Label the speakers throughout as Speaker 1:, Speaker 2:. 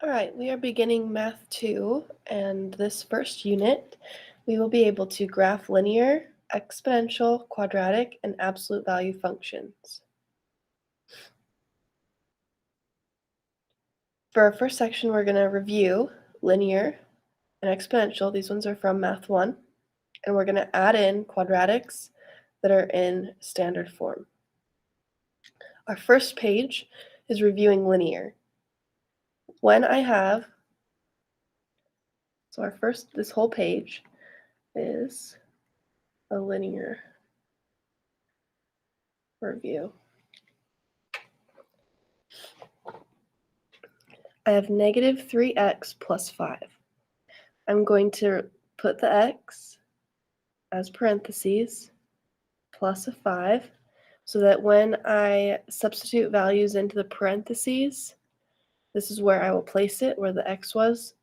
Speaker 1: All right, we are beginning Math 2, and this first unit, we will be able to graph linear, exponential, quadratic, and absolute value functions. For our first section, we're going to review linear and exponential. These ones are from Math 1, and we're going to add in quadratics that are in standard form. Our first page is reviewing linear. When I have, so this whole page is a linear review. I have negative 3x plus 5. I'm going to put the x as parentheses plus a 5 so that when I substitute values into the parentheses, this is where I will place it, where the x was.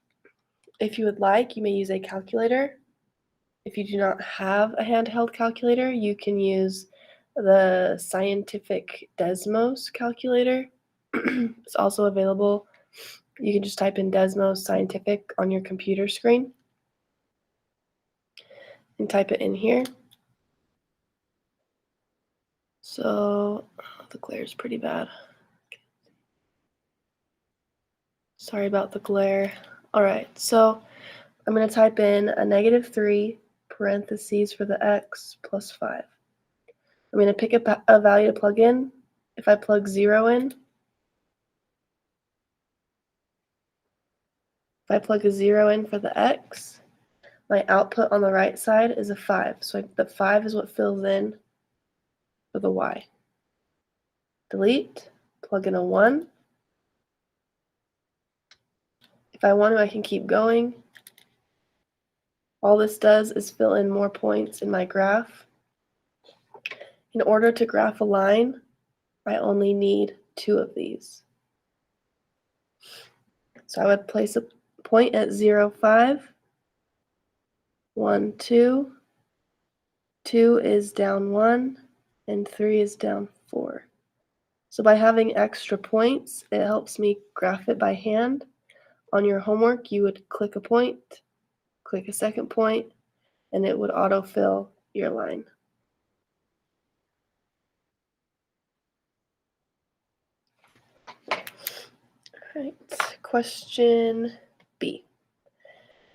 Speaker 1: If you would like, you may use a calculator. If you do not have a handheld calculator, you can use the scientific Desmos calculator. It's also available. You can just type in Desmos Scientific on your computer screen and type it in here. So the glare is pretty bad. Sorry about the glare. All right, so I'm going to type in a negative 3 parentheses for the x plus 5. I'm going to pick a value to plug in. If I plug 0 in, if I plug a 0 in for the x, my output on the right side is a 5. So the 5 is what fills in for the y. Delete, plug in a 1. If I want to, I can keep going. All this does is fill in more points in my graph. In order to graph a line, I only need 2 of these. So I would place a point at 0, 5, 1, 2, 2 is down 1, and 3 is down 4. So by having extra points, it helps me graph it by hand. On your homework, you would click a point, click a second point, and it would autofill your line. All right, question B.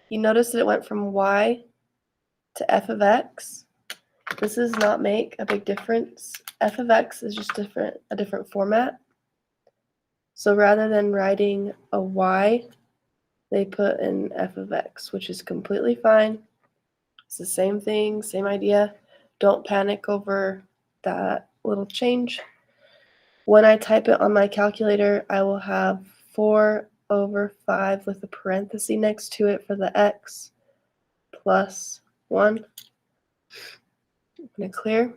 Speaker 1: You notice that it went from y to f of x. This does not make a big difference. F of x is just a different format. So rather than writing a y, they put an f of x, which is completely fine. It's the same thing, same idea. Don't panic over that little change. When I type it on my calculator, I will have 4 over 5 with a parenthesis next to it for the x plus 1. I'm going to clear.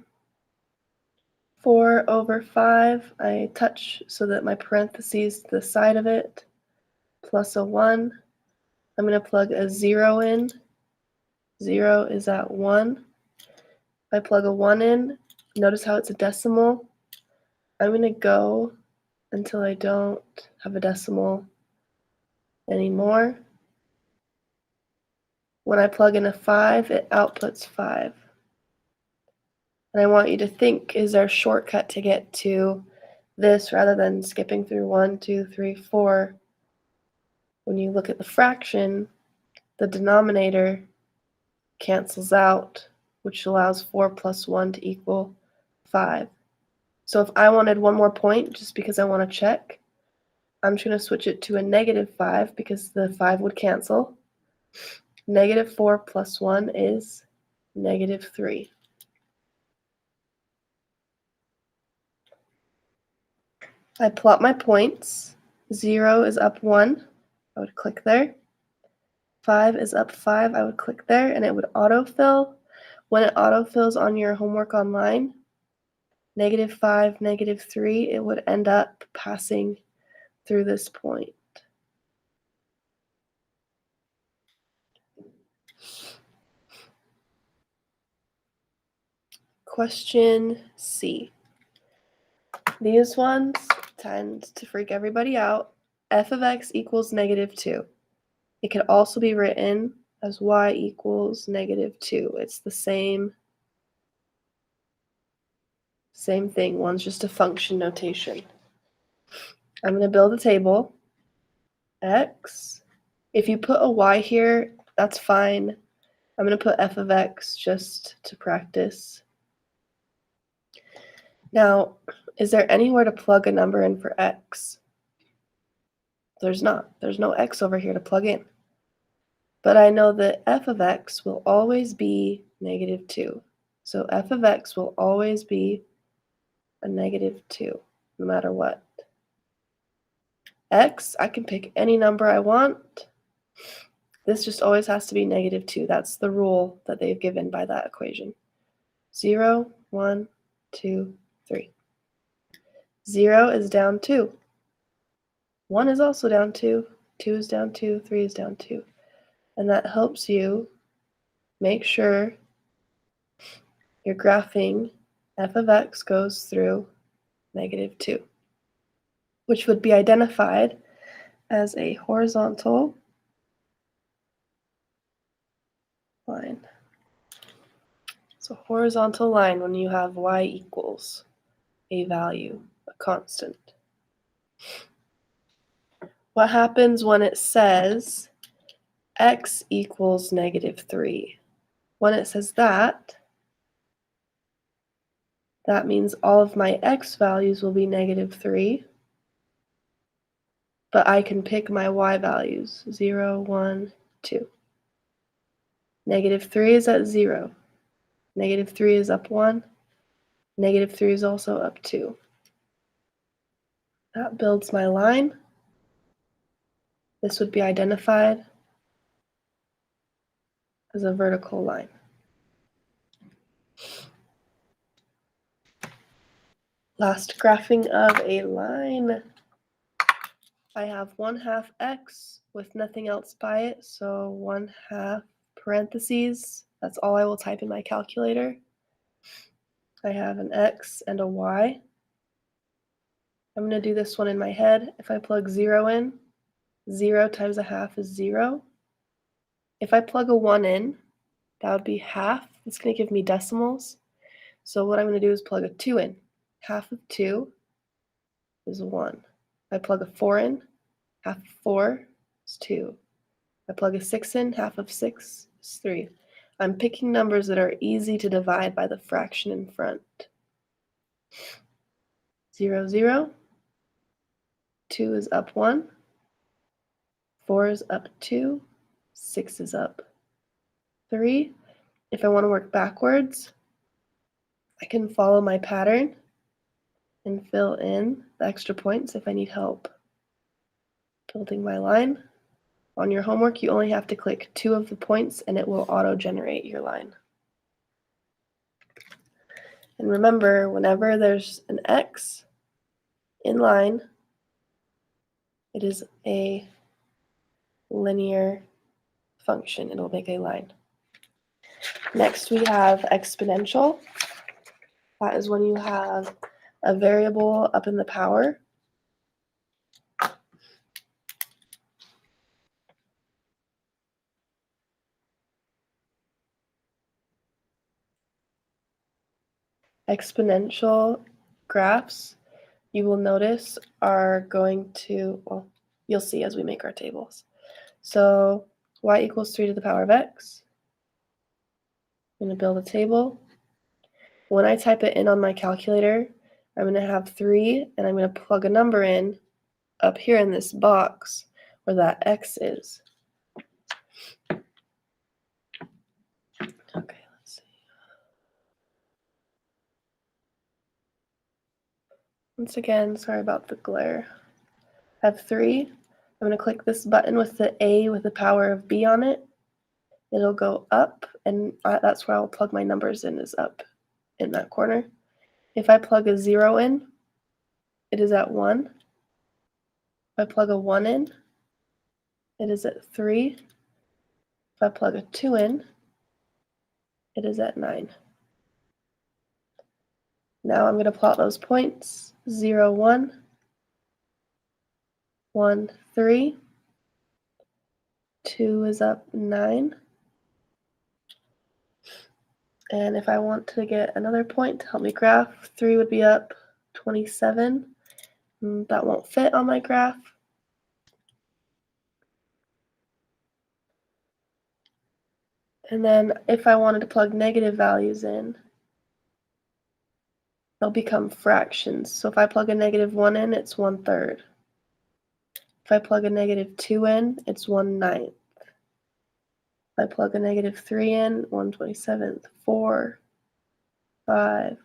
Speaker 1: 4 over 5, I touch so that my parentheses to the side of it, plus a 1. I'm going to plug a 0 in. 0 is at 1. If I plug a 1 in, notice how it's a decimal. I'm going to go until I don't have a decimal anymore. When I plug in a 5, it outputs 5. And I want you to think, is there a shortcut to get to this rather than skipping through 1, 2, 3, 4? When you look at the fraction, the denominator cancels out, which allows 4 plus 1 to equal 5. So if I wanted one more point, just because I want to check, I'm just going to switch it to a negative 5 because the 5 would cancel. Negative 4 plus 1 is negative 3. I plot my points. 0 is up 1. I would click there. 5 is up 5. I would click there, and it would autofill. When it autofills on your homework online, negative 5, negative 3, it would end up passing through this point. Question C. These ones tend to freak everybody out. f of x equals -2. It could also be written as y equals -2. It's the same thing. One's just a function notation. I'm going to build a table. X. If you put a y here, that's fine. I'm going to put f of x just to practice. Now, is there anywhere to plug a number in for x? There's not. There's no x over here to plug in. But I know that f of x will always be -2. So f of x will always be a -2, no matter what. X, I can pick any number I want. This just always has to be -2. That's the rule that they've given by that equation. 0, 1, 2, 3. 0 is down 2. 1 is also down 2. 2 is down 2. 3 is down 2. And that helps you make sure you're graphing f of x goes through -2, which would be identified as a horizontal line. So horizontal line when you have y equals a value, a constant. What happens when it says x equals -3? When it says that means all of my x values will be -3, but I can pick my y values, 0, 1, 2. -3 is at 0. -3 is up 1. -3 is also up 2. That builds my line. This would be identified as a vertical line. Last graphing of a line. I have 1/2 x with nothing else by it, so 1/2 parentheses. That's all I will type in my calculator. I have an x and a y. I'm going to do this one in my head. If I plug 0 in, 0 times 1/2 is 0. If I plug a 1 in, that would be half. It's going to give me decimals. So what I'm going to do is plug a 2 in. Half of 2 is 1. If I plug a 4 in, half of 4 is 2. If I plug a 6 in, half of 6 is 3. I'm picking numbers that are easy to divide by the fraction in front. 0, 0. 2 is up 1. 4 is up 2. 6 is up 3. If I want to work backwards, I can follow my pattern and fill in the extra points if I need help building my line. On your homework, you only have to click 2 of the points and it will auto-generate your line. And remember, whenever there's an x in line, it is a linear function. It'll make a line. Next, we have exponential. That is when you have a variable up in the power. Exponential graphs, you will notice, are going to, well, you'll see as we make our tables. So y equals 3 to the power of x. I'm going to build a table. When I type it in on my calculator, I'm going to have 3, and I'm going to plug a number in up here in this box where that x is. Okay, let's see. Once again, sorry about the glare. I have 3. I'm going to click this button with the A with the power of B on it. It'll go up, and that's where I'll plug my numbers in, is up in that corner. If I plug a 0 in, it is at 1. If I plug a 1 in, it is at 3. If I plug a 2 in, it is at 9. Now I'm going to plot those points, 0, 1, 1, 3. 2 is up 9. And if I want to get another point to help me graph, 3 would be up 27. That won't fit on my graph. And then if I wanted to plug negative values in, they'll become fractions. So if I plug a -1 in, it's 1/3. If I plug a -2 in, it's 1/9. If I plug a -3 in, 1/27, 4, 5,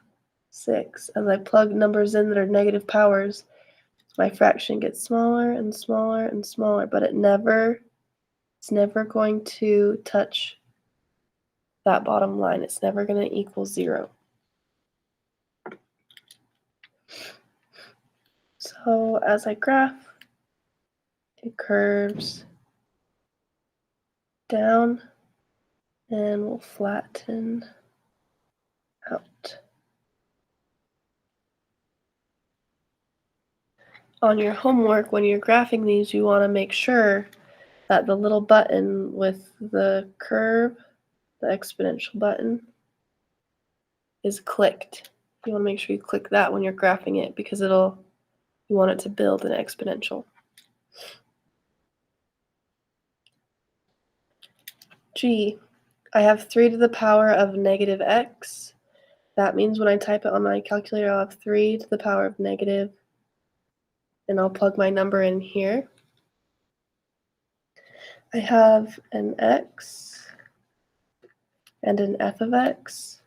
Speaker 1: 6. As I plug numbers in that are negative powers, my fraction gets smaller and smaller and smaller, but it's never going to touch that bottom line. It's never going to equal 0. So as I graph, it curves down and will flatten out. On your homework, when you're graphing these, you want to make sure that the little button with the curve, the exponential button, is clicked. You want to make sure you click that when you're graphing it because you want it to build an exponential. G, I have 3 to the power of -x. That means when I type it on my calculator, I'll have 3 to the power of negative, and I'll plug my number in here. I have an x and an f of x.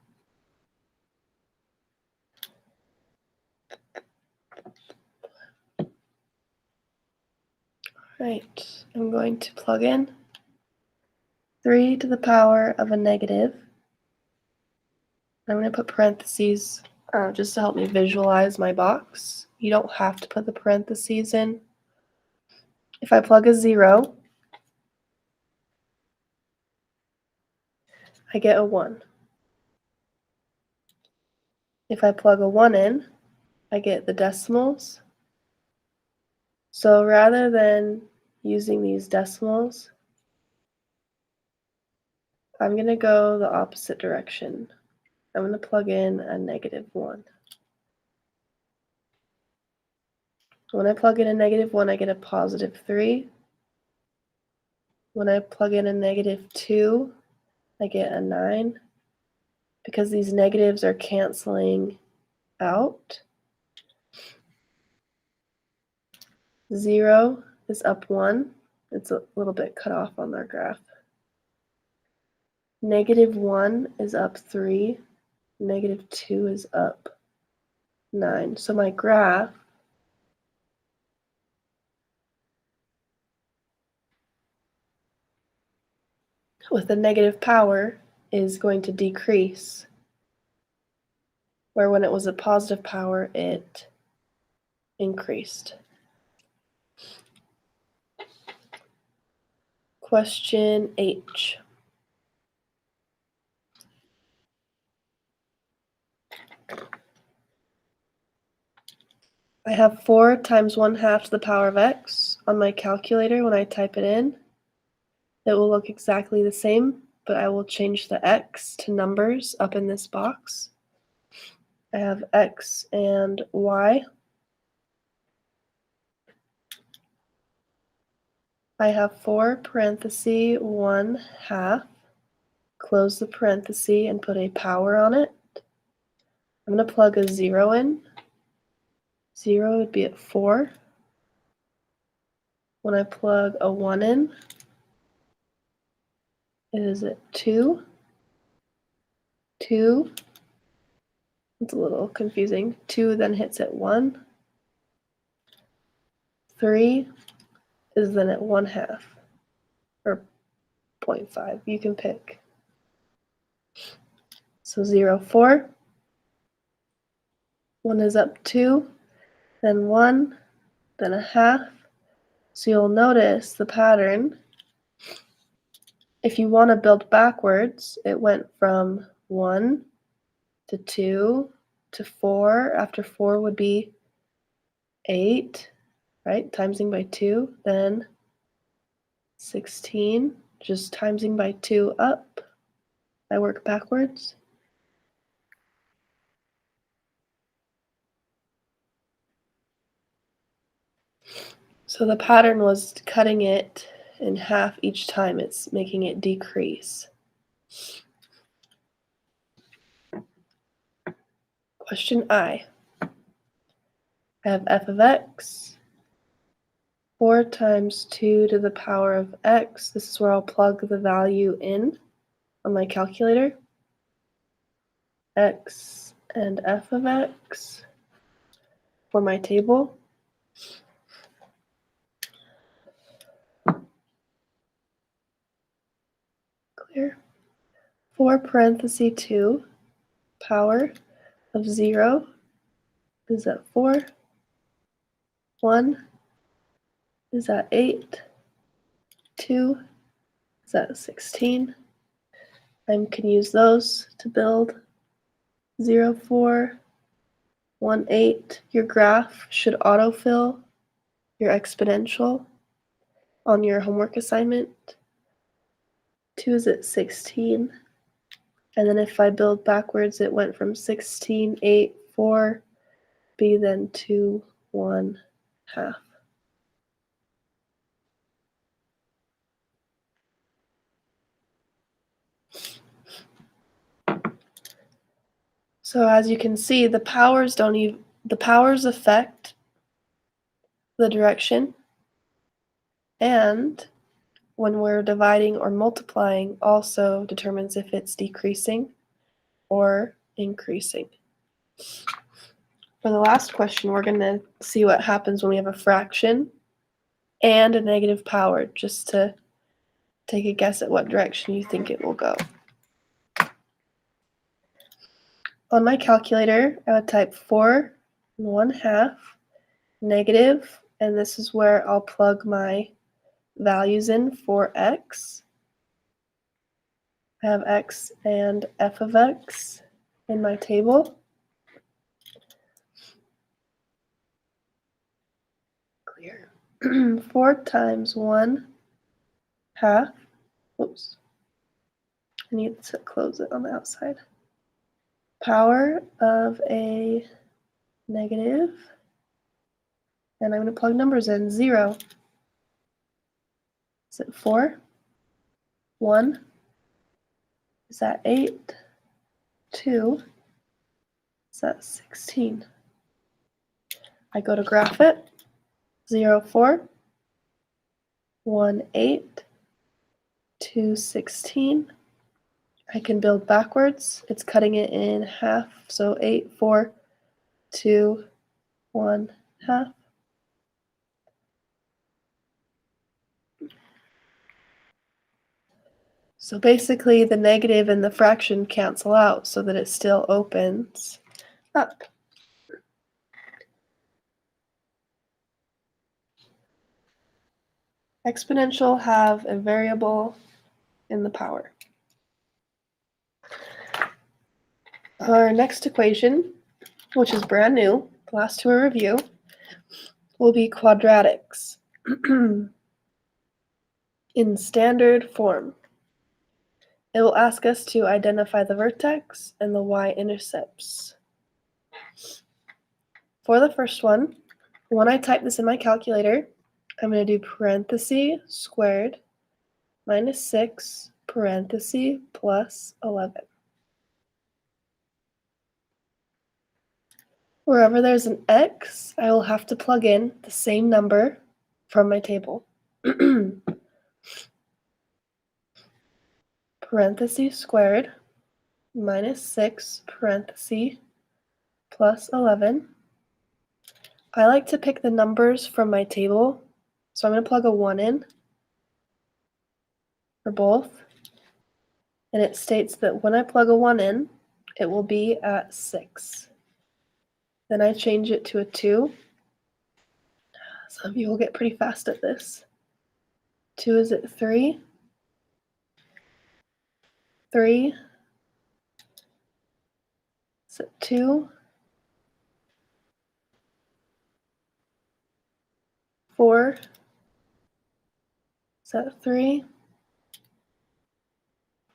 Speaker 1: Right, I'm going to plug in 3 to the power of a negative. I'm going to put parentheses just to help me visualize my box. You don't have to put the parentheses in. If I plug a 0, I get a 1. If I plug a 1 in, I get the decimals. So rather than using these decimals, I'm going to go the opposite direction. I'm going to plug in a -1. When I plug in a -1, I get a +3. When I plug in a -2, I get a 9. Because these negatives are canceling out. 0 is up 1. It's a little bit cut off on our graph. -1 is up 3. -2 is up 9. So my graph with the negative power is going to decrease, where when it was a positive power, it increased. Question H. I have 4 times 1/2 to the power of x on my calculator. When I type it in, it will look exactly the same, but I will change the x to numbers up in this box. I have x and y. I have 4 parenthesis 1/2. Close the parenthesis and put a power on it. I'm going to plug a 0 in. 0 would be at 4. When I plug a 1 in, it is at 2. 2. It's a little confusing. 2 then hits at 1. 3 is then at 1/2 or 0.5. You can pick. So 0, 4. 1 is up 2, then 1, then a half. So you'll notice the pattern. If you want to build backwards, it went from 1 to 2 to 4. After 4 would be 8. right? Timesing by 2, then 16, just timesing by 2 up. I work backwards. So the pattern was cutting it in half each time. It's making it decrease. Question I. I have f of x, 4 times 2 to the power of x. This is where I'll plug the value in on my calculator. X and f of x for my table. Clear. 4 parenthesis 2 power of 0 is at 4. 1 is at 8. 2 is at 16. I can use those to build 0, 4, 1, 8. Your graph should autofill your exponential on your homework assignment. 2 is at 16. And then if I build backwards, it went from 16, 8, 4, b, then 2, 1, half. So as you can see, the powers affect the direction, and when we're dividing or multiplying also determines if it's decreasing or increasing. For the last question, we're going to see what happens when we have a fraction and a negative power, just to take a guess at what direction you think it will go. On my calculator, I would type 4 1/2 negative, and this is where I'll plug my values in for x. I have x and f of x in my table. Clear. 4 times 1/2. Oops. I need to close it on the outside. Power of a negative. And I'm going to plug numbers in. 0 is at 4. 1 is at 8. 2 is at 16. I go to graph it. 0, 4. 1, 8. 2, 16. I can build backwards. It's cutting it in half. So 8, 4, 2, 1, half. So basically the negative and the fraction cancel out so that it still opens up. Exponential have a variable in the power. Our next equation, which is brand new, the last two are review, will be quadratics in standard form. It will ask us to identify the vertex and the y-intercepts. For the first one, when I type this in my calculator, I'm going to do parenthesis squared minus 6 parenthesis plus 11. Wherever there's an x, I will have to plug in the same number from my table. Parenthesis squared minus 6 parenthesis plus 11. I like to pick the numbers from my table, so I'm going to plug a 1 in for both. And it states that when I plug a 1 in, it will be at 6. Then I change it to a 2. Some of you will get pretty fast at this. 2 is at 3. 3 is at 2. 4 is at 3,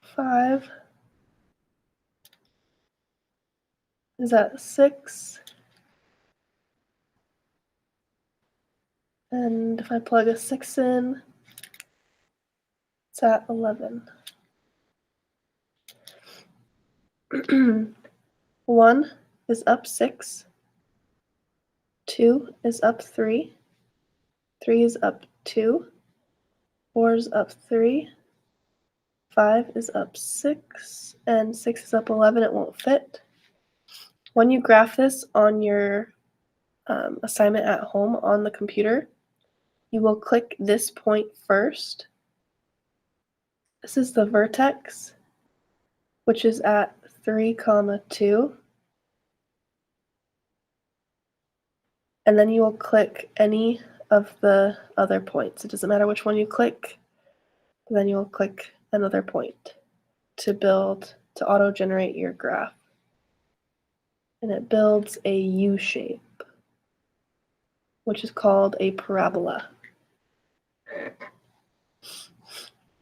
Speaker 1: 5 is at 6, and if I plug a 6 in, it's at 11. 1 is up 6, 2 is up 3, 3 is up 2, 4 is up 3, 5 is up 6, and 6 is up 11. It won't fit. When you graph this on your assignment at home on the computer, you will click this point first. This is the vertex, which is at 3, 2. And then you will click any of the other points. It doesn't matter which one you click, but then you will click another point to auto-generate your graph. And it builds a U shape, which is called a parabola.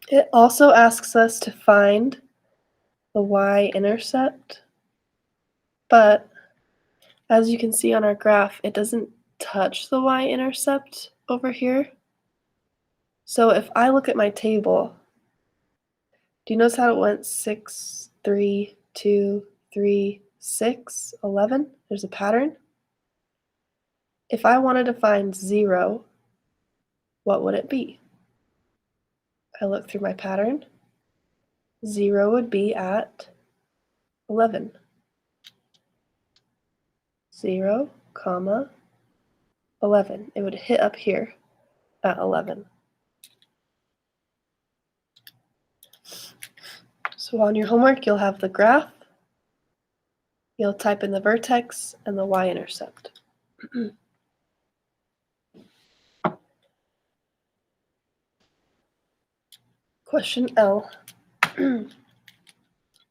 Speaker 1: It also asks us to find the y-intercept, but as you can see on our graph, it doesn't touch the y-intercept over here. So if I look at my table, do you notice how it went 6, 3, 2, 3, 6, 11? There's a pattern. If I wanted to find 0, what would it be? I look through my pattern. 0 would be at 11. 0, 11. It would hit up here at 11. So on your homework, you'll have the graph, you'll type in the vertex and the y-intercept. Question L.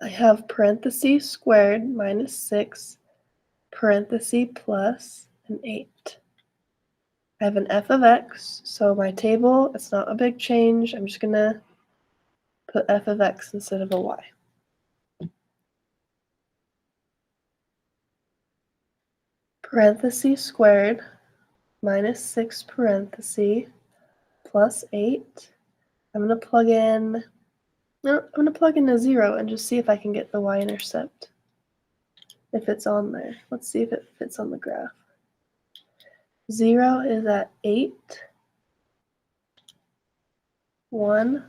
Speaker 1: I have parentheses squared minus 6, parenthesis plus an 8. I have an f of x, so my table, it's not a big change. I'm just going to put f of x instead of a y. Parentheses squared minus 6 parenthesis plus 8. I'm going to plug in a 0 and just see if I can get the y-intercept. If it's on there. Let's see if it fits on the graph. 0 is at 8. 1.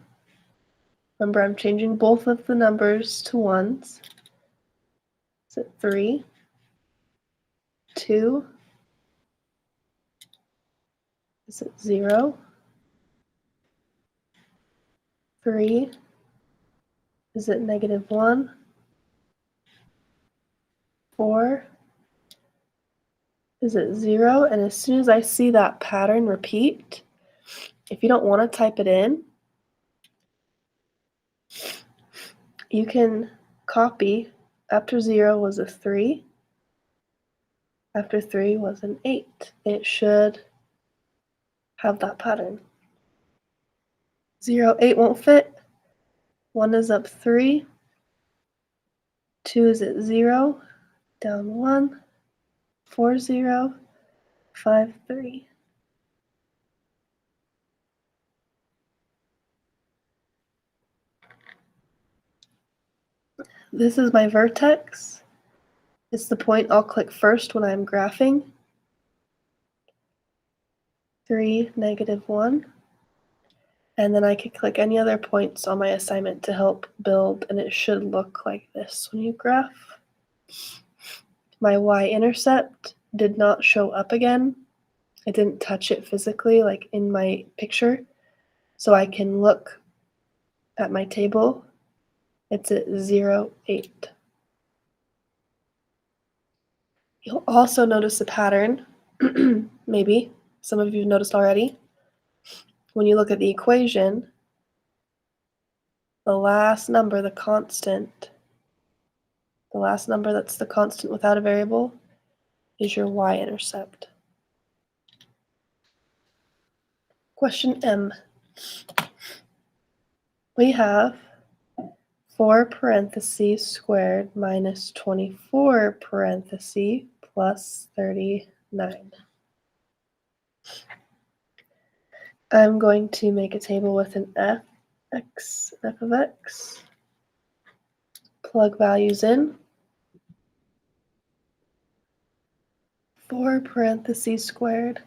Speaker 1: Remember, I'm changing both of the numbers to 1s. It's at 3. 2 is at 0. 3 is at -1. 4 is at 0. And as soon as I see that pattern repeat, if you don't want to type it in, you can copy. After 0 was a 3. After 3 was an 8. It should have that pattern. 0, 8 won't fit. 1 is up 3. 2 is at 0. Down 1. 4, 0. 5, 3. This is my vertex. It's the point I'll click first when I'm graphing. 3, -1. And then I could click any other points on my assignment to help build, and it should look like this when you graph. My y-intercept did not show up again. I didn't touch it physically like in my picture. So I can look at my table. It's at 0, 8. You'll also notice a pattern, maybe some of you have noticed already. When you look at the equation, the last number, the constant, the last number that's the constant without a variable is your y-intercept. Question M. We have 4 parentheses squared minus 24 parentheses plus 39. I'm going to make a table with an f of x, plug values in. 4 parentheses squared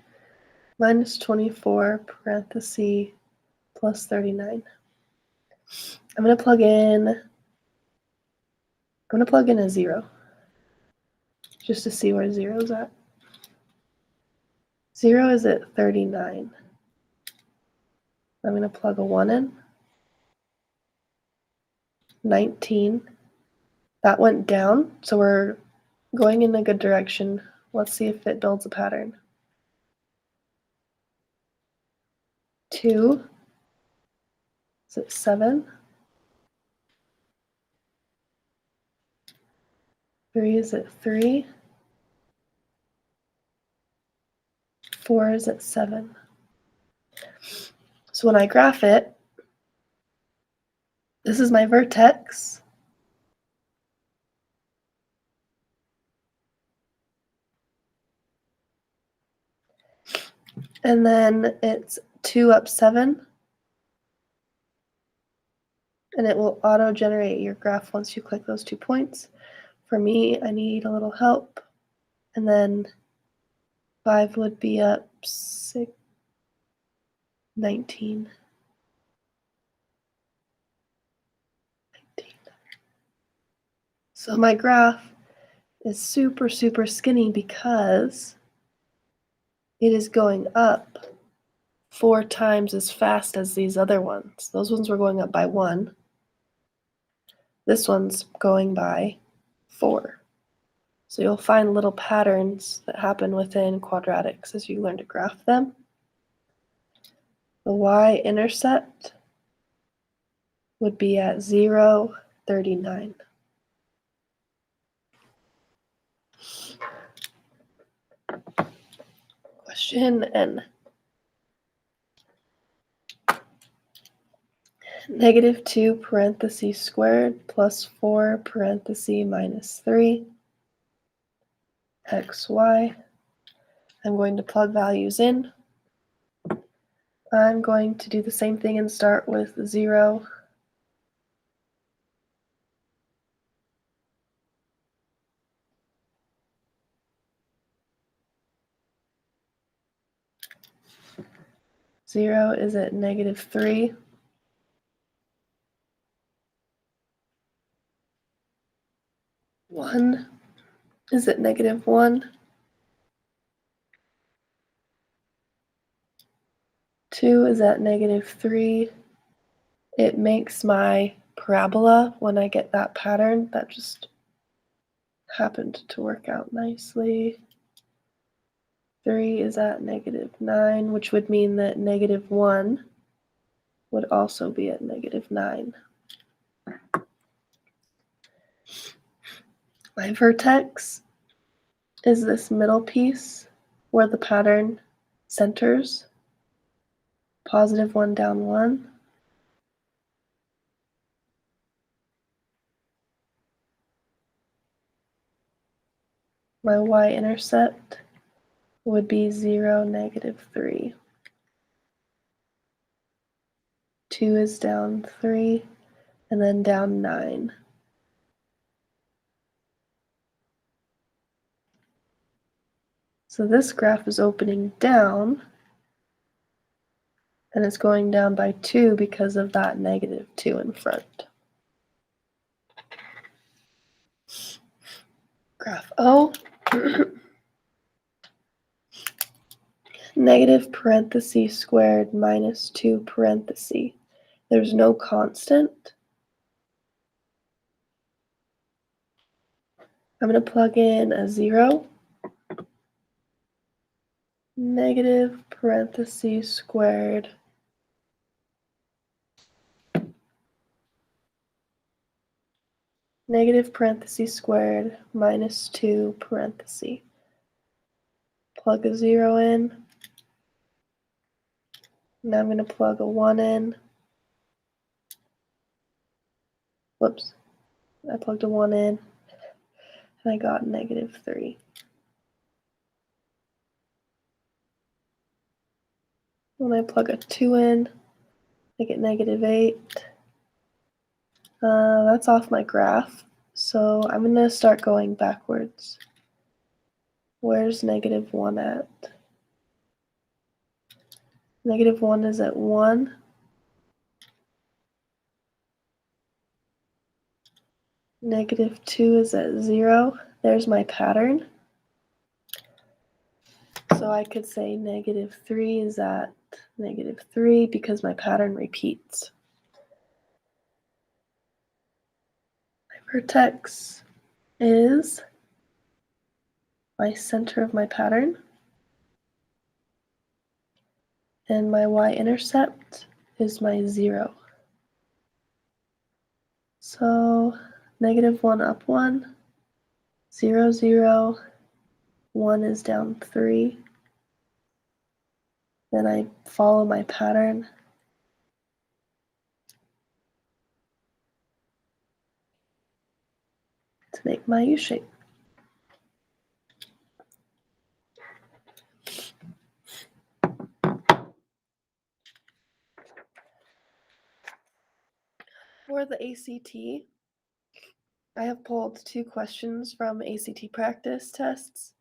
Speaker 1: minus 24 parentheses plus 39. I'm going to plug in a 0 just to see where 0 is at. 0 is at 39. I'm going to plug a 1 in. 19. That went down, so we're going in a good direction. Let's see if it builds a pattern. 2 is at 7. 3 is at 3. 4 is at 7. So when I graph it, this is my vertex. And then it's 2 up 7. And it will auto-generate your graph once you click those 2 points. For me, I need a little help. And then 5 would be up 6, 19. So my graph is super, super skinny because it is going up 4 times as fast as these other ones. Those ones were going up by 1. This one's going by 4. So you'll find little patterns that happen within quadratics as you learn to graph them. The y-intercept would be at 0, 39. Question N. Negative 2 parentheses squared plus 4 parentheses minus 3 xy. I'm going to plug values in. I'm going to do the same thing and start with 0. Zero is at negative 3. 1 is at negative 1. 2 is at negative 3. It makes my parabola when I get that pattern. That just happened to work out nicely. 3 is at negative 9, which would mean that negative 1 would also be at negative 9. My vertex is this middle piece where the pattern centers. Positive 1 down 1. My y-intercept would be 0, negative 3. 2 is down 3, and then down 9. So this graph is opening down, and it's going down by 2 because of that negative 2 in front. Graph O. Negative parentheses squared minus 2 parentheses. There's no constant. I'm going to plug in a 0. Negative parentheses squared negative parentheses squared minus 2 parentheses. Plug a 0 in. Now I'm going to plug a 1 in. Whoops. I plugged a 1 in, and I got -3. When I plug a 2 in, I get -8. That's off my graph, so I'm going to start going backwards. Where's -1 at? -1 is at 1. -2 is at 0. There's my pattern. So I could say -3 is at -3 because my pattern repeats. My vertex is my center of my pattern, and my y-intercept is my 0. So -1 up 1, 0, 0, 1 is down 3. Then I follow my pattern. To make my U-shape. For the ACT, I have pulled 2 questions from ACT practice tests.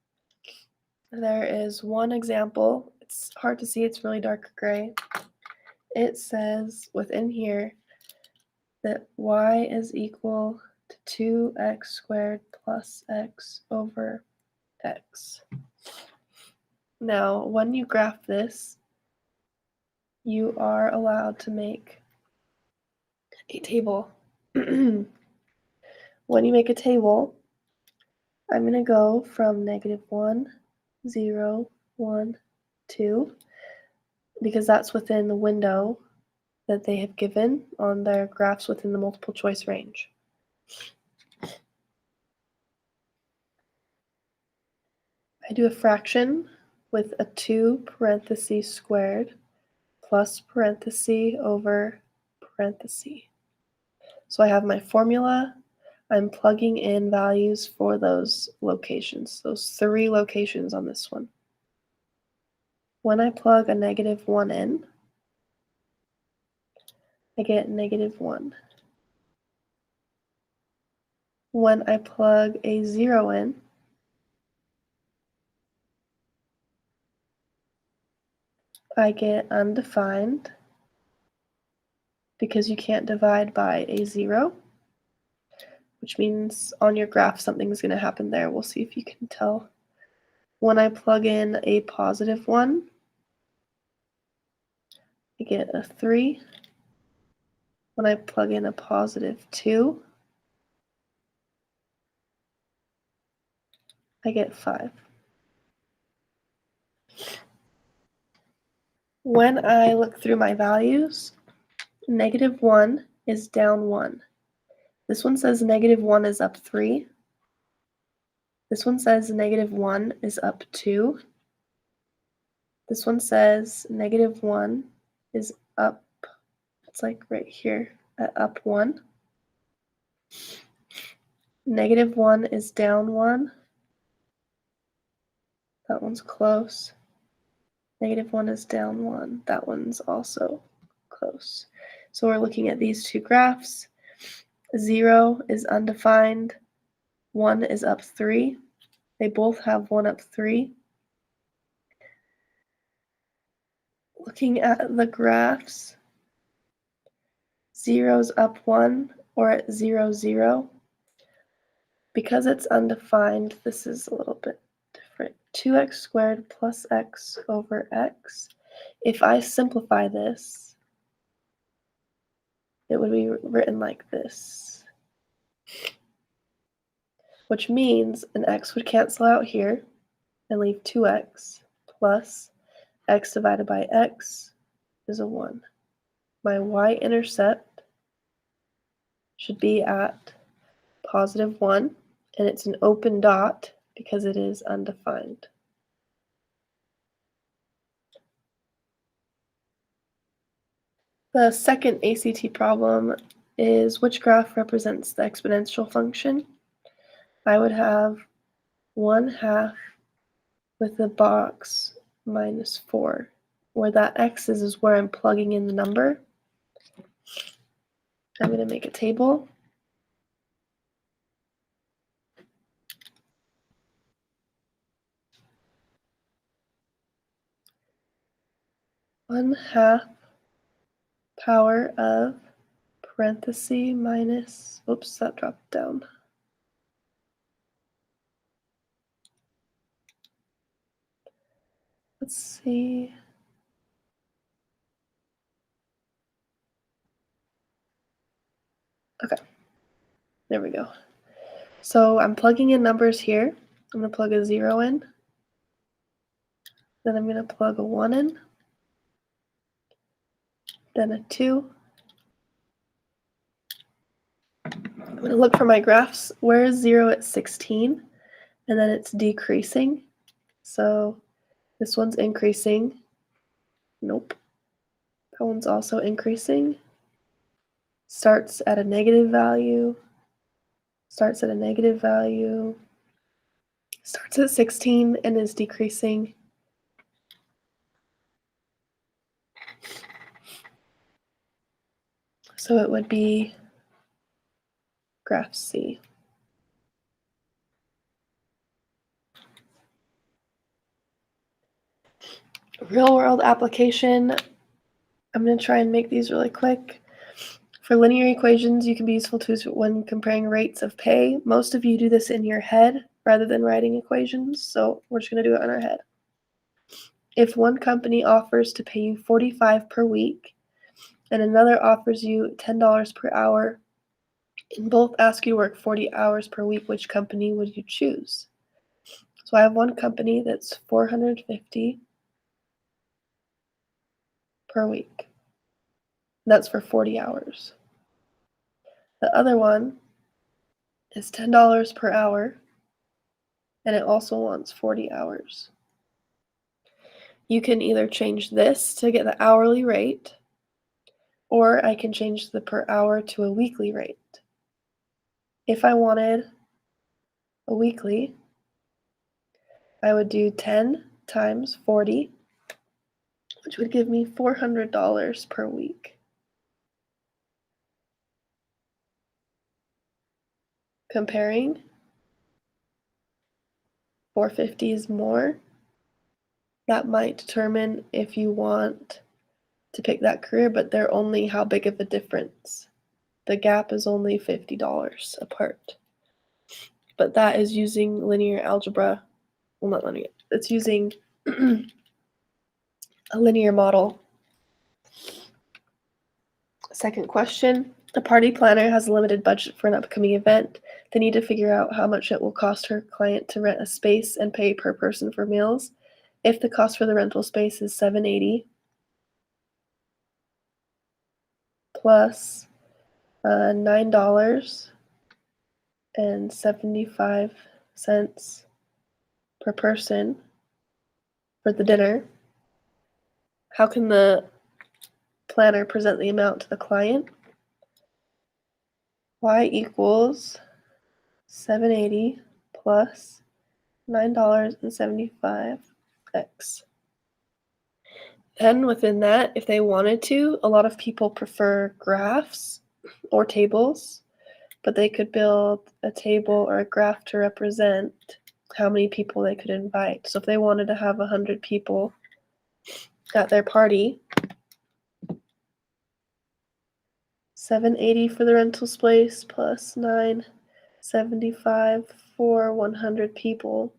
Speaker 1: There is one example. It's hard to see, it's really dark gray. It says within here that y is equal to 2x squared plus x over x. Now, when you graph this, you are allowed to make a table. When you make a table, I'm going to go from -1, 0, 1, 2, because that's within the window that they have given on their graphs within the multiple choice range. I do a fraction with a 2 parentheses squared plus parenthesis over parenthesis. So I have my formula. I'm plugging in values for those locations, those 3 locations on this one. When I plug a -1 in, I get -1. When I plug a 0 in, I get undefined because you can't divide by a 0, which means on your graph something's going to happen there. We'll see if you can tell. When I plug in a +1, I get a 3. When I plug in a +2, I get 5. When I look through my values, -1 is down 1. This one says -1 is up 3. This one says -1 is up 2. This one says -1 is up, it's like right here at up 1. -1 is down 1. That one's close. -1 is down 1. That one's also close. So we're looking at these 2 graphs. 0 is undefined. 1 is up 3. They both have 1 up 3. Looking at the graphs, 0's up 1 or at 0, 0. Because it's undefined, this is a little bit different. 2x squared plus x over x. If I simplify this, it would be written like this, which means an x would cancel out here and leave 2x plus x divided by x is a 1. My y-intercept should be at +1, and it's an open dot because it is undefined. The second ACT problem is which graph represents the exponential function? I would have 1/2 with the box minus 4. Where that x is where I'm plugging in the number. I'm going to make a table. One half power of parenthesis minus, oops, that dropped down. Let's see. Okay, there we go. So I'm plugging in numbers here. I'm going to plug a 0 in. Then I'm going to plug a 1 in. Then a 2. I'm going to look for my graphs. Where is 0 at 16? And then it's decreasing. So this one's increasing. Nope. That one's also increasing. Starts at a negative value. Starts at a negative value. Starts at 16 and is decreasing. So it would be graph C. Real world application. I'm going to try and make these really quick. For linear equations, you can be useful too when comparing rates of pay. Most of you do this in your head rather than writing equations, so we're just going to do it in our head. If one company offers to pay you $45 per week and another offers you $10 per hour, and both ask you to work 40 hours per week, which company would you choose? So I have one company that's $450 per week. That's for 40 hours. The other one is $10 per hour, and it also wants 40 hours. You can either change this to get the hourly rate, or I can change the per hour to a weekly rate. If I wanted a weekly, I would do 10 times 40, which would give me $400 per week. Comparing, 450 is more. That might determine if you want to pick that career, but they're only how big of a difference. The gap is only $50 apart. But that is using linear algebra. Well, not linear. It's using a linear model. Second question. A party planner has a limited budget for an upcoming event. They need to figure out how much it will cost her client to rent a space and pay per person for meals. If the cost for the rental space is $780 plus $9.75 per person for the dinner, how can the planner present the amount to the client? Y equals $780 plus $9.75x. Then within that, if they wanted to, a lot of people prefer graphs or tables, but they could build a table or a graph to represent how many people they could invite. So if they wanted to have 100 people at their party, $780 for the rental space plus $9.75 for 100 people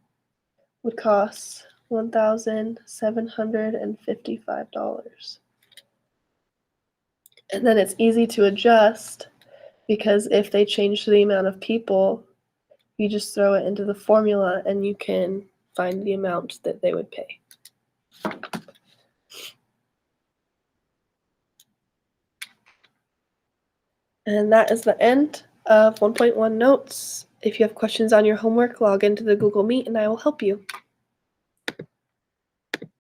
Speaker 1: would cost $1,755. And then it's easy to adjust because if they change the amount of people, you just throw it into the formula and you can find the amount that they would pay. And that is the end of 1.1 notes. If you have questions on your homework, log into the Google Meet and I will help you.